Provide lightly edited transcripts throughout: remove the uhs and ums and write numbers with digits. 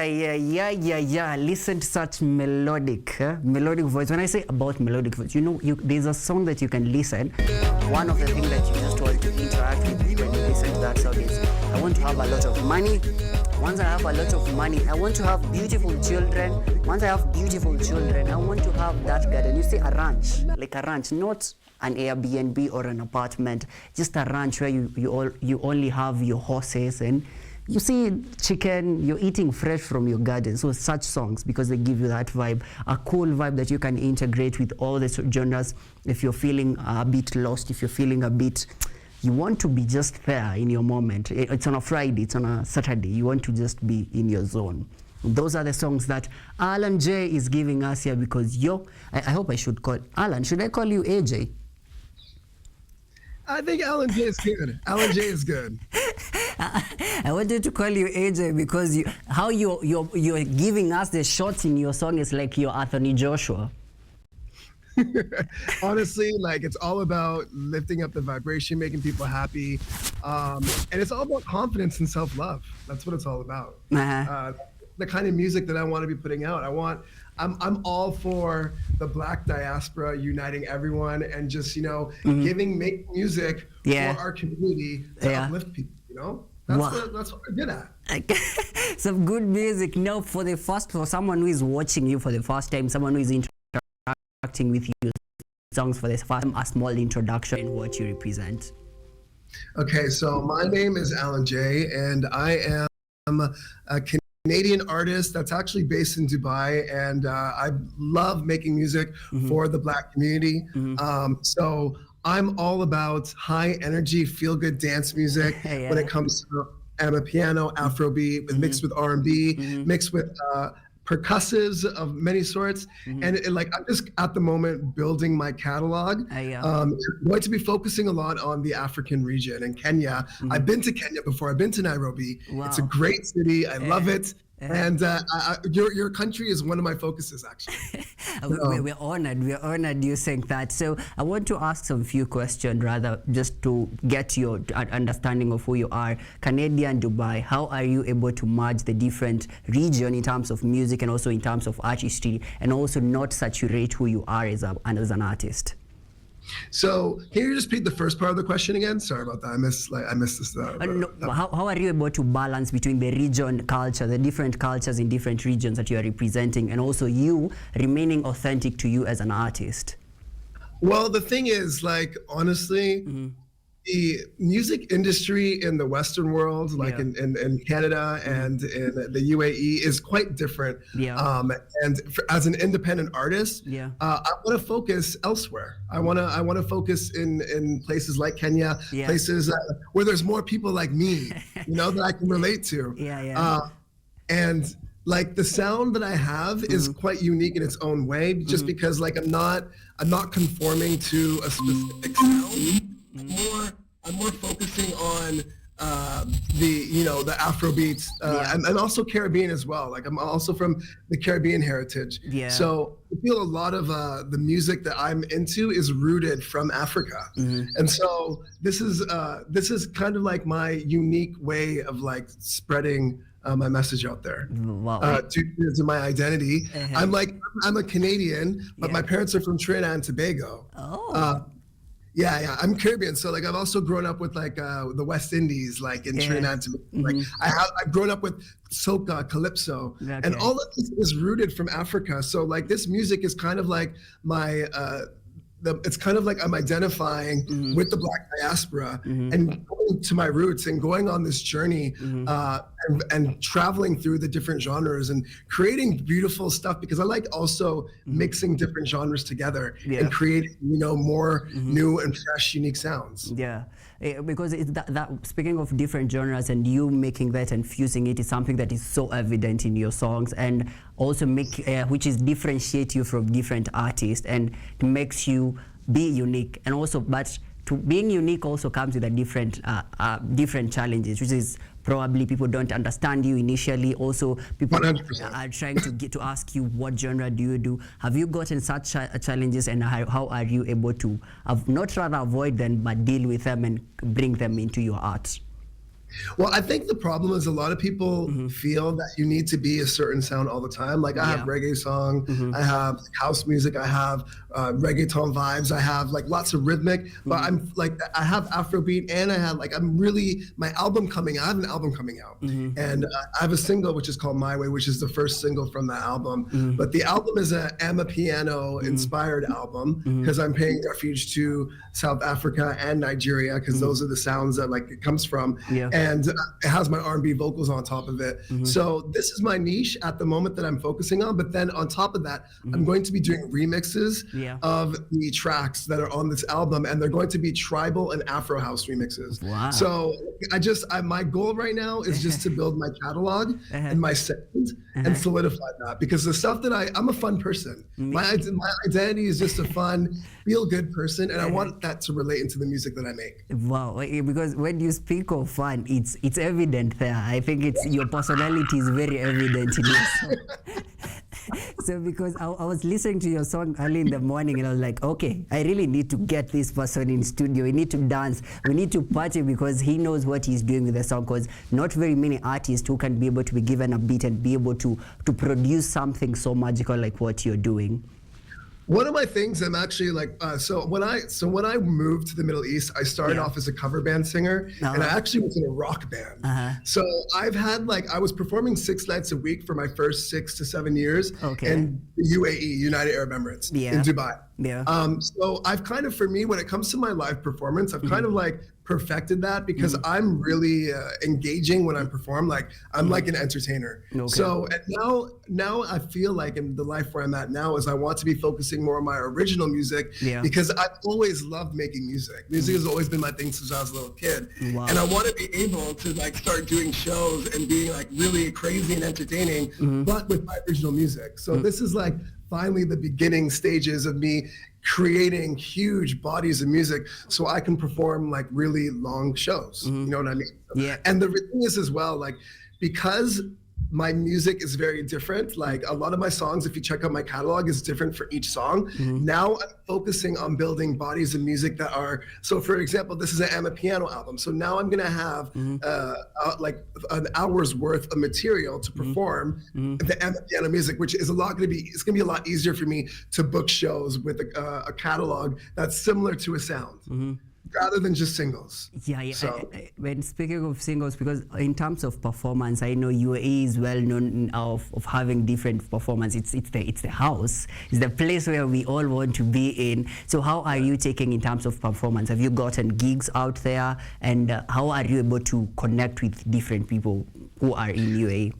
Yeah. Listen to such melodic voice. When I say about melodic voice, there's a song that you can listen. One of the things that you just want to interact with when you listen to that song is, I want to have a lot of money. Once I have a lot of money, I want to have beautiful children. Once I have beautiful children, I want to have that garden. You see, a ranch, like a ranch, not an Airbnb or an apartment, just a ranch where you only have your horses and you see chicken, you're eating fresh from your garden. So such songs, because they give you that vibe, a cool vibe that you can integrate with all the genres. If you're feeling a bit lost, if you're feeling a bit, you want to be just there in your moment. It's on a Friday, it's on a Saturday. You want to just be in your zone. Those are the songs that Alan J is giving us here, because I hope I should call Alan. Should I call you AJ? I think Alan J is good. Alan J is good. I wanted to call you AJ because how you're giving us the shots in your song is like you're Anthony Joshua. Honestly, like, it's all about lifting up the vibration, making people happy, and it's all about confidence and self-love. That's what it's all about. The kind of music that I want to be putting out. I'm all for the Black diaspora uniting everyone and just, making music for our community to uplift people, That's what we're good at. Some good music. For someone who is watching you for the first time, someone who is interacting with you, songs for the first time, a small introduction in what you represent. Okay, so my name is Alan J, and I am a Canadian artist that's actually based in Dubai, and I love making music for the Black community. So I'm all about high energy, feel good dance music when it comes to piano, Afrobeat, mixed with R&B, mixed with percussives of many sorts. And I'm just at the moment building my catalog. I'm going to be focusing a lot on the African region and Kenya. I've been to Kenya before. I've been to Nairobi. Wow. It's a great city. I love it. And your country is one of my focuses, actually. We're honored you saying that. So I want to ask some few questions, rather, just to get your understanding of who you are. Canadian, Dubai, how are you able to merge the different region in terms of music and also in terms of artistry, and also not saturate who you are as an artist? So can you just repeat the first part of the question again? Sorry about that. I missed this. How are you able to balance between the region culture, the different cultures in different regions that you are representing, and also you remaining authentic to you as an artist? Well, the thing is, honestly, the music industry in the Western world, in Canada and in the UAE, is quite different. And as an independent artist, I want to focus elsewhere. I want to focus in places like Kenya, places where there's more people like me, that I can relate to. And the sound that I have is quite unique in its own way, just because I'm not conforming to a specific sound. I'm more focusing on the Afrobeats and also Caribbean as well. I'm also from the Caribbean heritage. So I feel a lot of the music that I'm into is rooted from Africa. And so this is kind of like my unique way of spreading my message out there. To my identity. I'm a Canadian, but my parents are from Trinidad and Tobago. I'm Caribbean, so I've also grown up with the West Indies, in Trinidad. I've grown up with soca, calypso, and all of this is rooted from Africa. So this music is kind of like my it's kind of like I'm identifying with the Black diaspora and going to my roots and going on this journey and traveling through the different genres and creating beautiful stuff, because I like also mixing different genres together and creating more new and fresh, unique sounds. Because it's that speaking of different genres and you making that and fusing it is something that is so evident in your songs, and also which is differentiate you from different artists, and it makes you be unique. And also, but to being unique also comes with a different challenges, which is probably people don't understand you initially. Also, people 100%. Are trying to ask you, what genre do you do? Have you gotten such challenges, and how are you able to not rather avoid them, but deal with them and bring them into your art? Well, I think the problem is a lot of people feel that you need to be a certain sound all the time. Like I have reggae song, I have house music, I have reggaeton vibes, I have like lots of rhythmic, but I'm like I have Afrobeat and I have like my album coming. I have an album coming out, and I have a single which is called My Way, which is the first single from that album. But the album is a Amapiano inspired album because I'm paying refuge to South Africa and Nigeria because those are the sounds that like it comes from. And it has my R&B vocals on top of it. So this is my niche at the moment that I'm focusing on. But then on top of that, I'm going to be doing remixes of the tracks that are on this album, and they're going to be tribal and Afro house remixes. Wow. So my goal right now is just to build my catalog and my sound and solidify that, because the stuff that I'm a fun person. My identity is just a fun, feel good person, and I want that to relate into the music that I make. Wow, because when you speak of fun, it's evident there. I think your personality is very evident in your song. So because I was listening to your song early in the morning and I was like, okay, I really need to get this person in studio. We need to dance. We need to party because he knows what he's doing with the song, because not very many artists who can be able to be given a beat and be able to produce something so magical like what you're doing. One of my things, I'm actually like, so when I moved to the Middle East, I started off as a cover band singer, and I actually was in a rock band. So I've had I was performing 6 nights a week for my first 6 to 7 years in the UAE, United Arab Emirates, in Dubai. So I've kind of, for me, when it comes to my live performance, I've kind of perfected that because I'm really engaging when I perform. Like I'm like an entertainer. So now I feel like in the life where I'm at now is I want to be focusing more on my original music because I've always loved making music. Music has always been my thing since I was a little kid. And I want to be able to start doing shows and being really crazy and entertaining, but with my original music. So this is finally the beginning stages of me creating huge bodies of music so I can perform really long shows. You know what I mean? And the thing is as well, because my music is very different. A lot of my songs, if you check out my catalog, is different for each song. Now I'm focusing on building bodies of music that are, so for example, this is an Amapiano album. So now I'm gonna have an hour's worth of material to perform the Amapiano music, which is it's gonna be a lot easier for me to book shows with a catalog that's similar to a sound. Rather than just singles. So. When speaking of singles, because in terms of performance, I know UAE is well known of having different performance. It's the house. It's the place where we all want to be in. So how are you taking in terms of performance? Have you gotten gigs out there? And how are you able to connect with different people who are in UAE?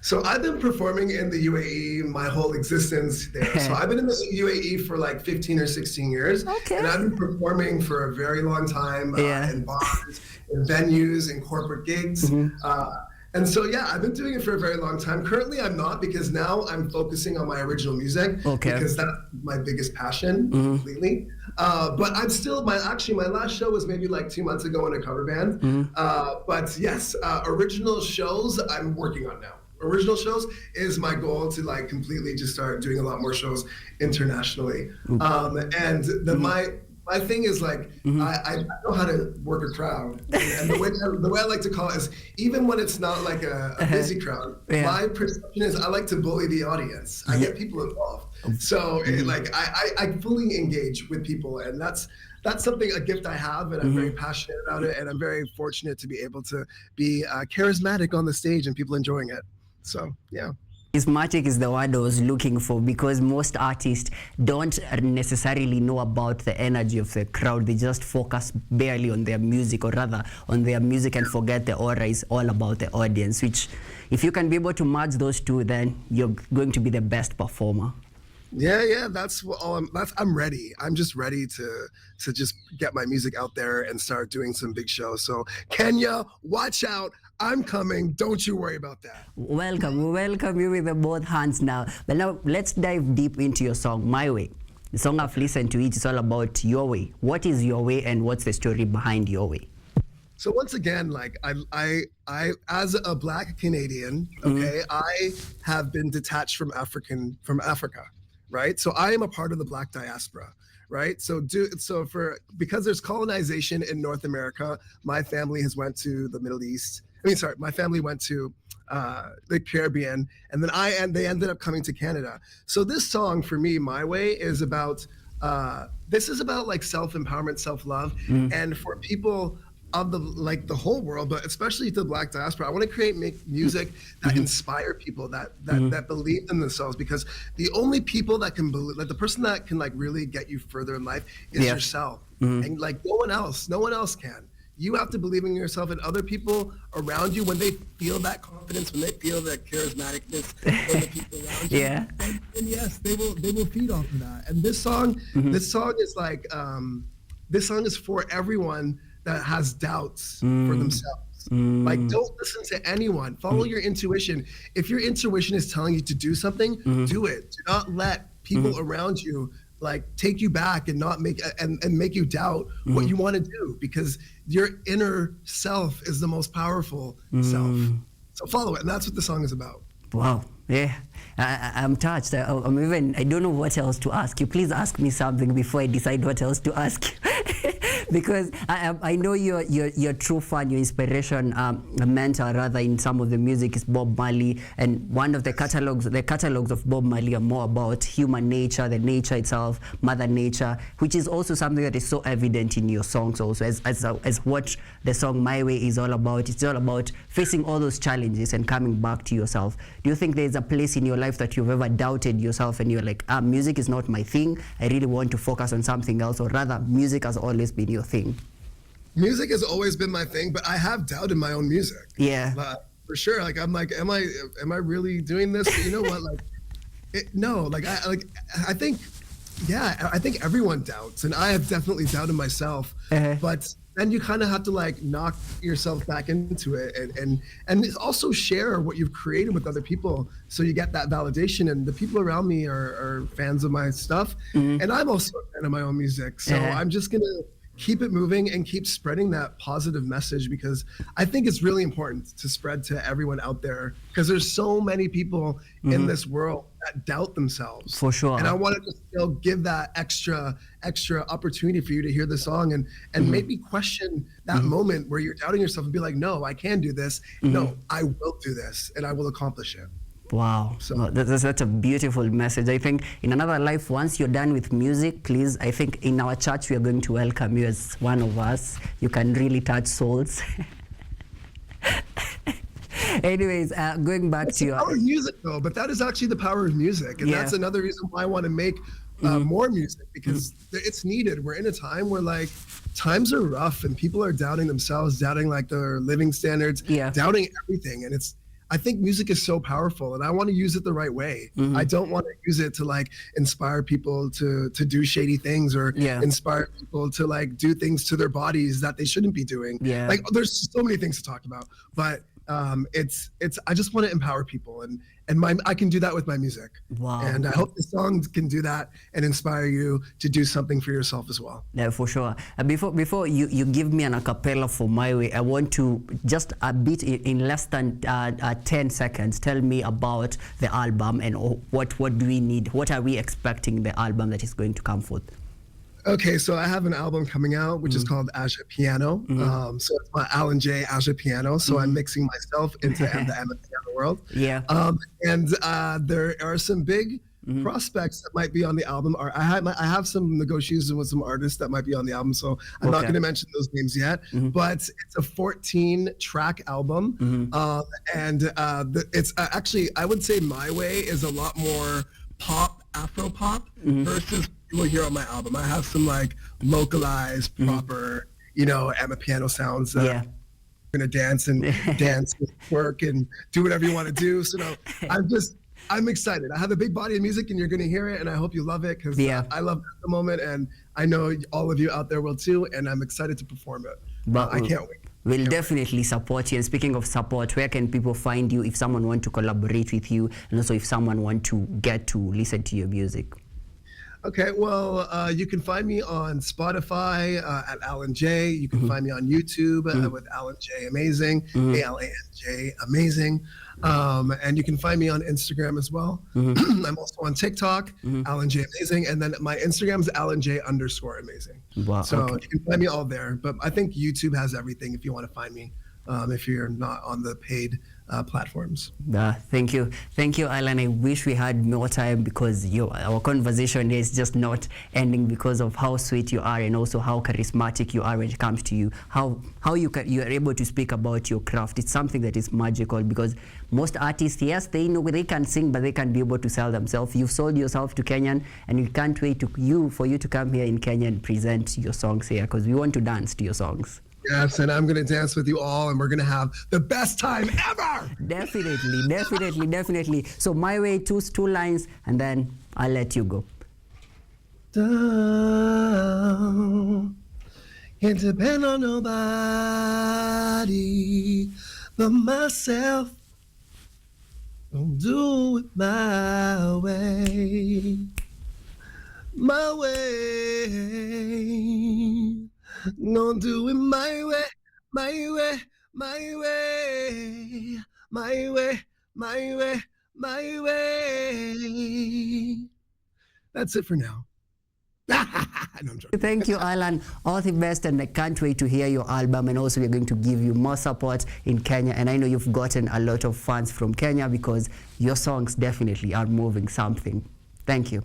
So I've been performing in the UAE my whole existence there. So I've been in the UAE for 15 or 16 years. And I've been performing for a very long time in bars, in venues, in corporate gigs. And so, I've been doing it for a very long time. Currently, I'm not, because now I'm focusing on my original music because that's my biggest passion completely. But I'm still, my last show was maybe 2 months ago in a cover band. But yes, original shows I'm working on now. Original shows is my goal to completely just start doing a lot more shows internationally. And my thing is I know how to work a crowd, and the way I like to call it is, even when it's not a busy crowd, my perception is I like to bully the audience. I get people involved, so I fully engage with people, and that's something, a gift I have, and I'm very passionate about it, and I'm very fortunate to be able to be charismatic on the stage and people enjoying it. So Charismatic is the word I was looking for, because most artists don't necessarily know about the energy of the crowd. They just focus barely on their music, or rather on their music, and forget the aura is all about the audience, which if you can be able to merge those two, then you're going to be the best performer. I'm ready. I'm just ready to just get my music out there and start doing some big shows. So Kenya, watch out. I'm coming. Don't you worry about that. Welcome. We welcome you with both hands now. But now let's dive deep into your song, My Way. The song I've listened to, it's all about your way. What is your way, and what's the story behind your way? So once again, I as a Black Canadian, I have been detached from Africa, right? So I am a part of the Black diaspora, right? So because there's colonization in North America, my family has went to the Middle East. My family went to the Caribbean, and then they ended up coming to Canada. So this song for me, My Way, is about this is about like self-empowerment, self-love, and for people of the whole world, but especially to the Black diaspora, I want to make music that inspire people, that believe in themselves, because the only people that can believe, like the person that can like really get you further in life is yourself, and like no one else can. You have to believe in yourself, and other people around you, when they feel that confidence, when they feel that charismaticness from the people around you, then yes, they will feed off of that. And this song is like, this song is for everyone that has doubts for themselves. Like, don't listen to anyone. Follow your intuition. If your intuition is telling you to do something, do it. Do not let people around you like take you back and not make you doubt what you want to do, because your inner self is the most powerful self. So follow it, and that's what the song is about. Wow. Yeah, I'm touched. I don't know what else to ask you. Please ask me something before I decide what else to ask. Because I know your true fan, your inspiration, mentor rather, in some of the music is Bob Marley, and one of the catalogs of Bob Marley are more about human nature, the nature itself, Mother Nature, which is also something that is so evident in your songs also, as what the song My Way is all about. It's all about facing all those challenges and coming back to yourself. Do you think there's a place in your life that you've ever doubted yourself and you're like, music is not my thing, I really want to focus on something else, or rather music has always been your thing? Music has always been my thing, but I have doubted my own music. Yeah, for sure. Like, I'm like, am I really doing this? But you know what? Like, no. Like, I think everyone doubts, and I have definitely doubted myself. But then you kind of have to like knock yourself back into it, and also share what you've created with other people, so you get that validation. And the people around me are fans of my stuff, and I'm also a fan of my own music. So I'm just gonna keep it moving and keep spreading that positive message, because I think it's really important to spread to everyone out there, because there's so many people in this world that doubt themselves. For sure. And I wanted to still give that extra opportunity for you to hear the song and maybe question that moment where you're doubting yourself and be like, no, I can do this. No, I will do this, and I will accomplish it. Wow, so that's a beautiful message. I think in another life, once you're done with music, please, I think in our church, we are going to welcome you as one of us. You can really touch souls. Anyways, going back to your... power of music, though, but that is actually the power of music. And that's another reason why I want to make more music, because it's needed. We're in a time where like times are rough and people are doubting themselves, doubting like their living standards, doubting everything. And I think music is so powerful, and I want to use it the right way. I don't want to use it to like inspire people to do shady things, or inspire people to like do things to their bodies that they shouldn't be doing. Like, there's so many things to talk about, but I just want to empower people, and I can do that with my music. Wow. And I hope the songs can do that and inspire you to do something for yourself as well. Yeah, for sure. Before you give me an a cappella for My Way, I want to just a bit in less than 10 seconds tell me about the album and what do we need, what are we expecting the album that is going to come forth. Okay, so I have an album coming out, which is called Aja Piano. So it's my Alan J. Aja Piano. So I'm mixing myself into the Emma Piano world. Yeah. And there are some big prospects that might be on the album. Or I have some negotiations with some artists that might be on the album. So I'm not going to mention those names yet. But it's a 14-track album. And it's actually, I would say My Way is a lot more pop, Afro pop versus you will hear on my album. I have some like localized, proper, Emma Piano sounds. You're gonna dance and work and do whatever you want to do. So no, I'm excited. I have a big body of music, and you're gonna hear it, and I hope you love it, because I love it at the moment, and I know all of you out there will too, and I'm excited to perform it. But I can't wait. We'll definitely support you. And speaking of support, where can people find you if someone want to collaborate with you, and also if someone want to get to listen to your music? Okay, well, you can find me on Spotify at Alan J. You can find me on YouTube with Alan J. Amazing, ALANJ Amazing. And you can find me on Instagram as well. I'm also on TikTok, Alan J. Amazing. And then my Instagram is Alan J_Amazing. Wow, so okay. you can find me all there. But I think YouTube has everything if you want to find me, if you're not on the paid platforms. Thank you, Alan. I wish we had more time because our conversation is just not ending because of how sweet you are and also how charismatic you are when it comes to you. How you are able to speak about your craft. It's something that is magical because most artists, yes, they know they can sing, but they can't be able to sell themselves. You've sold yourself to Kenyan, and we can't wait for you to come here in Kenya and present your songs here because we want to dance to your songs. Yes, and I'm going to dance with you all, and we're going to have the best time ever. Definitely. So my way, two lines, and then I'll let you go. Can't depend on nobody but myself. Don't do it my way. My way. Don't do it my way, my way, my way, my way, my way, my way. That's it for now. No, I'm joking. Thank you, Alan. All the best, and I can't wait to hear your album. And also, we're going to give you more support in Kenya. And I know you've gotten a lot of fans from Kenya because your songs definitely are moving something. Thank you.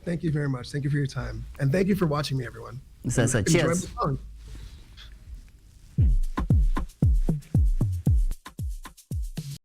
Thank you very much. Thank you for your time. And thank you for watching me, everyone. So cheers. Enjoy the song.